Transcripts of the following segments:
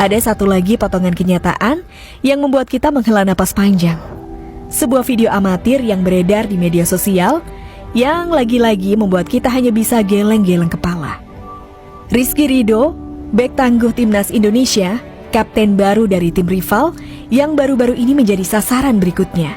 Ada satu lagi potongan kenyataan yang membuat kita menghela napas panjang. Sebuah video amatir yang beredar di media sosial yang lagi-lagi membuat kita hanya bisa geleng-geleng kepala. Rizky Ridho, bek tangguh timnas Indonesia, kapten baru dari tim rival yang baru-baru ini menjadi sasaran berikutnya.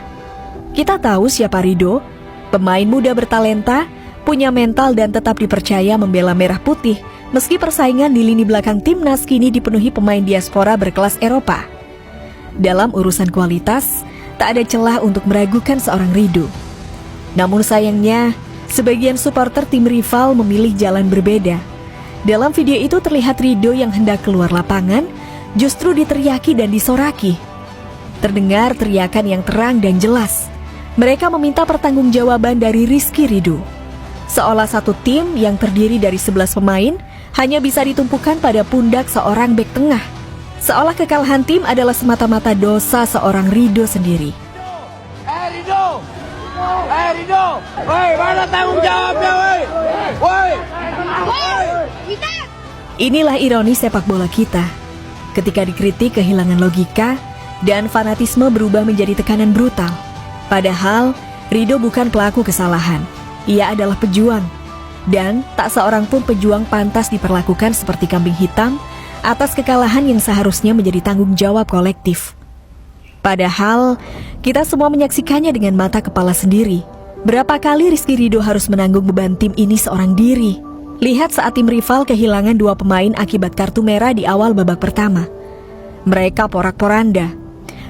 Kita tahu siapa Ridho, pemain muda bertalenta, punya mental dan tetap dipercaya membela merah putih meski persaingan di lini belakang timnas kini dipenuhi pemain diaspora berkelas Eropa. Dalam urusan kualitas, tak ada celah untuk meragukan seorang Ridho. Namun sayangnya, sebagian supporter tim rival memilih jalan berbeda. Dalam video itu terlihat Ridho yang hendak keluar lapangan justru diteriaki dan disoraki. Terdengar teriakan yang terang dan jelas. Mereka meminta pertanggungjawaban dari Rizky Ridho. Seolah satu tim yang terdiri dari 11 pemain hanya bisa ditumpukan pada pundak seorang bek tengah. Seolah kekalahan tim adalah semata-mata dosa seorang Ridho sendiri. Ridho, woi, mana tanggung jawabnya, woi? Inilah ironi sepak bola kita. Ketika dikritik kehilangan logika dan fanatisme berubah menjadi tekanan brutal. Padahal Ridho bukan pelaku kesalahan. Ia adalah pejuang. Dan tak seorang pun pejuang pantas diperlakukan seperti kambing hitam atas kekalahan yang seharusnya menjadi tanggung jawab kolektif. Padahal kita semua menyaksikannya dengan mata kepala sendiri. Berapa kali Rizky Ridho harus menanggung beban tim ini seorang diri. Lihat saat tim rival kehilangan 2 pemain akibat kartu merah di awal babak pertama. Mereka porak-poranda.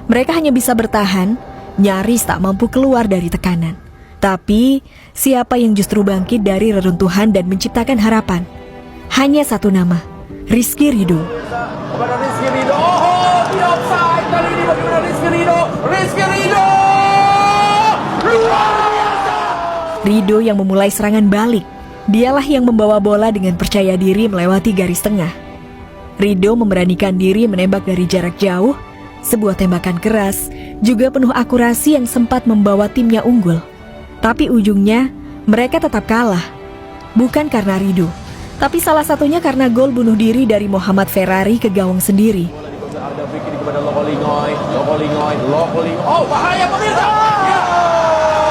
Mereka hanya bisa bertahan, nyaris tak mampu keluar dari tekanan. Tapi siapa yang justru bangkit dari reruntuhan dan menciptakan harapan? Hanya satu nama, Rizky Ridho. Kepada Rizky Ridho, oh, tidak offside kali ini bagaimana Rizky Ridho? Rizky Ridho, luar biasa. Ridho yang memulai serangan balik. Dialah yang membawa bola dengan percaya diri melewati garis tengah. Ridho memberanikan diri menembak dari jarak jauh. Sebuah tembakan keras, juga penuh akurasi yang sempat membawa timnya unggul. Tapi ujungnya, mereka tetap kalah. Bukan karena Ridho, tapi salah satunya karena gol bunuh diri dari Muhammad Ferrari ke gawang sendiri. Oh, bahaya pemirsa.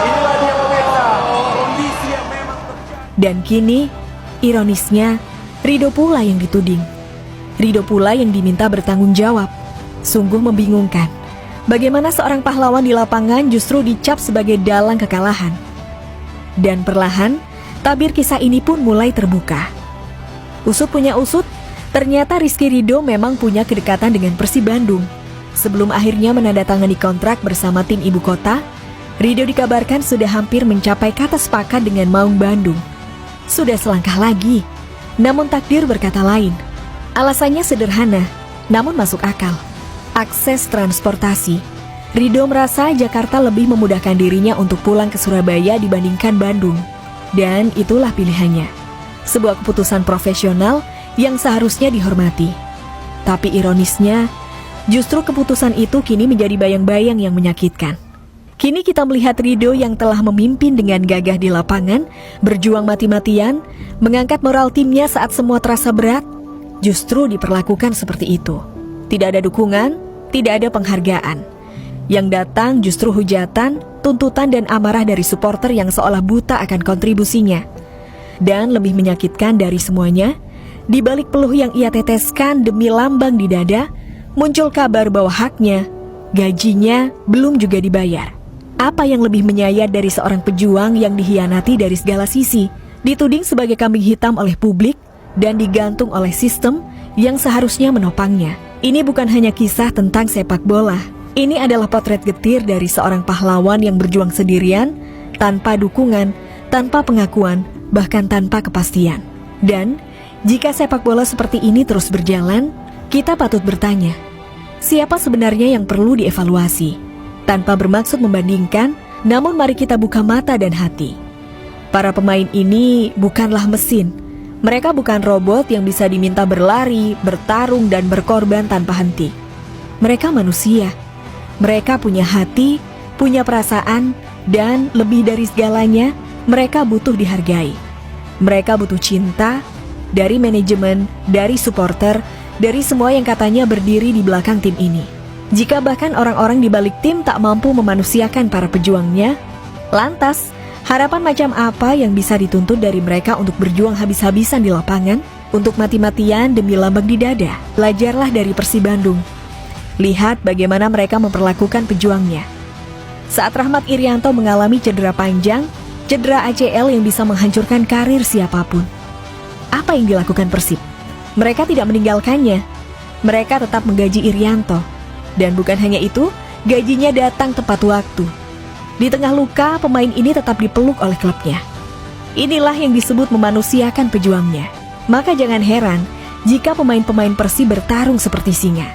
Inilah dia pemirsa. Kondisi yang memang terjadi. Dan kini, ironisnya, Ridho pula yang dituding. Ridho pula yang diminta bertanggung jawab. Sungguh membingungkan. Bagaimana seorang pahlawan di lapangan justru dicap sebagai dalang kekalahan. Dan perlahan, tabir kisah ini pun mulai terbuka. Usut punya usut, ternyata Rizky Ridho memang punya kedekatan dengan Persib Bandung. Sebelum akhirnya menandatangani kontrak bersama tim ibu kota, Ridho dikabarkan sudah hampir mencapai kata sepakat dengan Maung Bandung. Sudah selangkah lagi, namun takdir berkata lain. Alasannya sederhana, namun masuk akal. Akses transportasi. Ridho merasa Jakarta lebih memudahkan dirinya untuk pulang ke Surabaya dibandingkan Bandung. Dan itulah pilihannya. Sebuah keputusan profesional yang seharusnya dihormati. Tapi ironisnya, justru keputusan itu kini menjadi bayang-bayang yang menyakitkan. Kini kita melihat Ridho yang telah memimpin dengan gagah di lapangan, berjuang mati-matian, mengangkat moral timnya saat semua terasa berat, justru diperlakukan seperti itu. Tidak ada dukungan, tidak ada penghargaan. Yang datang justru hujatan, tuntutan dan amarah dari supporter yang seolah buta akan kontribusinya. Dan lebih menyakitkan dari semuanya, di balik peluh yang ia teteskan demi lambang di dada, muncul kabar bahwa haknya, gajinya belum juga dibayar. Apa yang lebih menyayat dari seorang pejuang yang dikhianati dari segala sisi, dituding sebagai kambing hitam oleh publik, dan digantung oleh sistem yang seharusnya menopangnya. Ini bukan hanya kisah tentang sepak bola. Ini adalah potret getir dari seorang pahlawan yang berjuang sendirian, tanpa dukungan, tanpa pengakuan, bahkan tanpa kepastian. Dan jika sepak bola seperti ini terus berjalan, kita patut bertanya, siapa sebenarnya yang perlu dievaluasi? Tanpa bermaksud membandingkan, namun mari kita buka mata dan hati. Para pemain ini bukanlah mesin. Mereka bukan robot yang bisa diminta berlari, bertarung, dan berkorban tanpa henti. Mereka manusia. Mereka punya hati, punya perasaan, dan lebih dari segalanya, mereka butuh dihargai. Mereka butuh cinta, dari manajemen, dari supporter, dari semua yang katanya berdiri di belakang tim ini. Jika bahkan orang-orang di balik tim tak mampu memanusiakan para pejuangnya, lantas harapan macam apa yang bisa dituntut dari mereka untuk berjuang habis-habisan di lapangan, untuk mati-matian demi lambang di dada? Belajarlah dari Persib Bandung. Lihat bagaimana mereka memperlakukan pejuangnya. Saat Rahmat Irianto mengalami cedera panjang, cedera ACL yang bisa menghancurkan karir siapapun, apa yang dilakukan Persib? Mereka tidak meninggalkannya. Mereka tetap menggaji Irianto. Dan bukan hanya itu, gajinya datang tepat waktu. Di tengah luka, pemain ini tetap dipeluk oleh klubnya. Inilah yang disebut memanusiakan pejuangnya. Maka jangan heran jika pemain-pemain Persib bertarung seperti singa.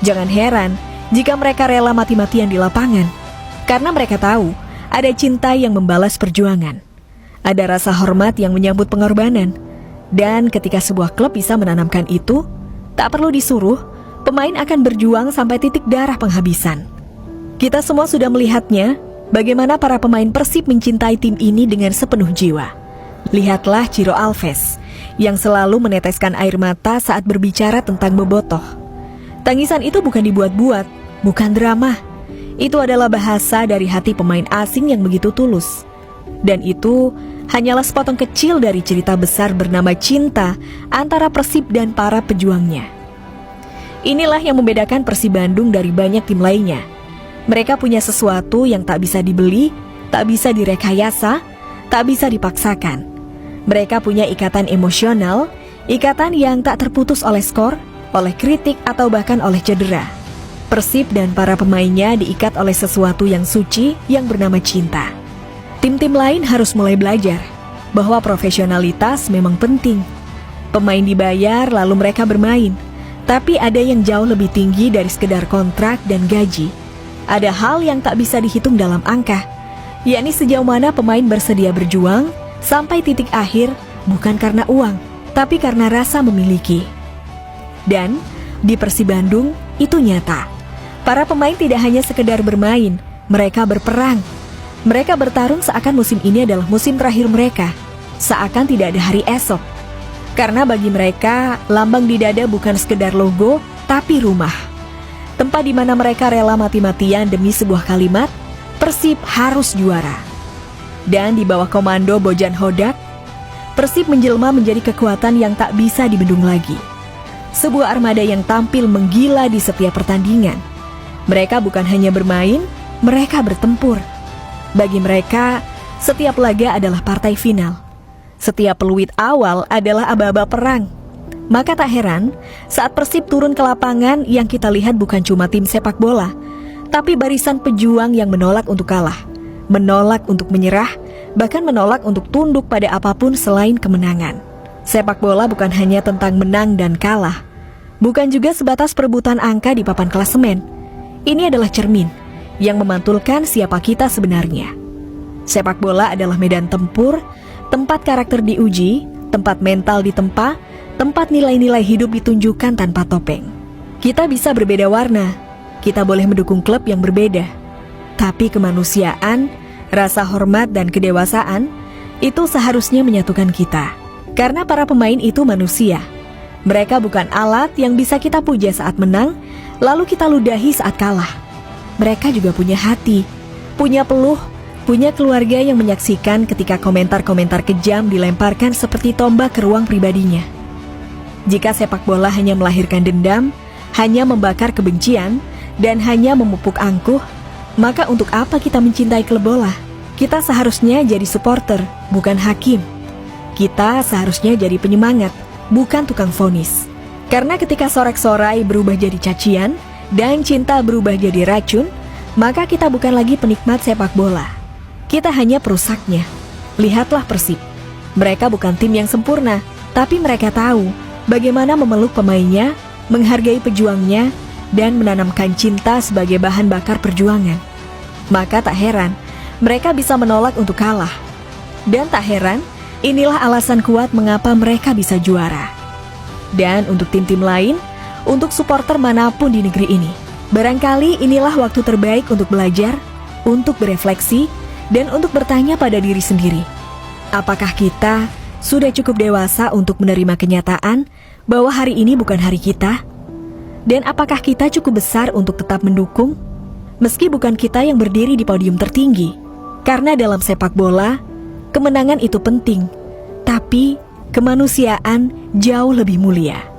Jangan heran jika mereka rela mati-matian di lapangan. Karena mereka tahu ada cinta yang membalas perjuangan. Ada rasa hormat yang menyambut pengorbanan. Dan ketika sebuah klub bisa menanamkan itu, tak perlu disuruh, pemain akan berjuang sampai titik darah penghabisan. Kita semua sudah melihatnya, bagaimana para pemain Persib mencintai tim ini dengan sepenuh jiwa. Lihatlah Ciro Alves, yang selalu meneteskan air mata saat berbicara tentang Bobotoh. Tangisan itu bukan dibuat-buat, bukan drama. Itu adalah bahasa dari hati pemain asing yang begitu tulus. Dan itu hanyalah sepotong kecil dari cerita besar bernama cinta antara Persib dan para pejuangnya. Inilah yang membedakan Persib Bandung dari banyak tim lainnya. Mereka punya sesuatu yang tak bisa dibeli, tak bisa direkayasa, tak bisa dipaksakan. Mereka punya ikatan emosional, ikatan yang tak terputus oleh skor, oleh kritik, atau bahkan oleh cedera. Persib dan para pemainnya diikat oleh sesuatu yang suci yang bernama cinta. Tim-tim lain harus mulai belajar bahwa profesionalitas memang penting. Pemain dibayar lalu mereka bermain. Tapi ada yang jauh lebih tinggi dari sekedar kontrak dan gaji. Ada hal yang tak bisa dihitung dalam angka, yakni sejauh mana pemain bersedia berjuang sampai titik akhir, bukan karena uang, tapi karena rasa memiliki. Dan di Persib Bandung itu nyata. Para pemain tidak hanya sekedar bermain, mereka berperang. Mereka bertarung seakan musim ini adalah musim terakhir mereka, seakan tidak ada hari esok. Karena bagi mereka, lambang di dada bukan sekedar logo, tapi rumah. Tempat di mana mereka rela mati-matian demi sebuah kalimat, Persib harus juara. Dan di bawah komando Bojan Hodak, Persib menjelma menjadi kekuatan yang tak bisa dibendung lagi. Sebuah armada yang tampil menggila di setiap pertandingan. Mereka bukan hanya bermain, mereka bertempur. Bagi mereka, setiap laga adalah partai final. Setiap peluit awal adalah aba-aba perang. Maka tak heran saat Persib turun ke lapangan yang kita lihat bukan cuma tim sepak bola, tapi barisan pejuang yang menolak untuk kalah, menolak untuk menyerah, bahkan menolak untuk tunduk pada apapun selain kemenangan. Sepak bola bukan hanya tentang menang dan kalah, bukan juga sebatas perebutan angka di papan klasemen. Ini adalah cermin yang memantulkan siapa kita sebenarnya. Sepak bola adalah medan tempur, tempat karakter diuji, tempat mental ditempa, tempat nilai-nilai hidup ditunjukkan tanpa topeng. Kita bisa berbeda warna, kita boleh mendukung klub yang berbeda. Tapi kemanusiaan, rasa hormat dan kedewasaan, itu seharusnya menyatukan kita. Karena para pemain itu manusia. Mereka bukan alat yang bisa kita puja saat menang, lalu kita ludahi saat kalah. Mereka juga punya hati, punya peluh, punya keluarga yang menyaksikan ketika komentar-komentar kejam dilemparkan seperti tombak ke ruang pribadinya. Jika sepak bola hanya melahirkan dendam, hanya membakar kebencian, dan hanya memupuk angkuh, maka untuk apa kita mencintai klub bola? Kita seharusnya jadi supporter, bukan hakim. Kita seharusnya jadi penyemangat, bukan tukang vonis. Karena ketika sorak-sorai berubah jadi cacian, dan cinta berubah jadi racun, maka kita bukan lagi penikmat sepak bola. Kita hanya perusaknya. Lihatlah Persib. Mereka bukan tim yang sempurna, tapi mereka tahu bagaimana memeluk pemainnya, menghargai pejuangnya, dan menanamkan cinta sebagai bahan bakar perjuangan. Maka tak heran, mereka bisa menolak untuk kalah. Dan tak heran, inilah alasan kuat mengapa mereka bisa juara. Dan untuk tim-tim lain, untuk supporter manapun di negeri ini, barangkali inilah waktu terbaik untuk belajar, untuk berefleksi, dan untuk bertanya pada diri sendiri. Apakah kita sudah cukup dewasa untuk menerima kenyataan bahwa hari ini bukan hari kita? Dan apakah kita cukup besar untuk tetap mendukung? Meski bukan kita yang berdiri di podium tertinggi. Karena dalam sepak bola, kemenangan itu penting, tapi kemanusiaan jauh lebih mulia.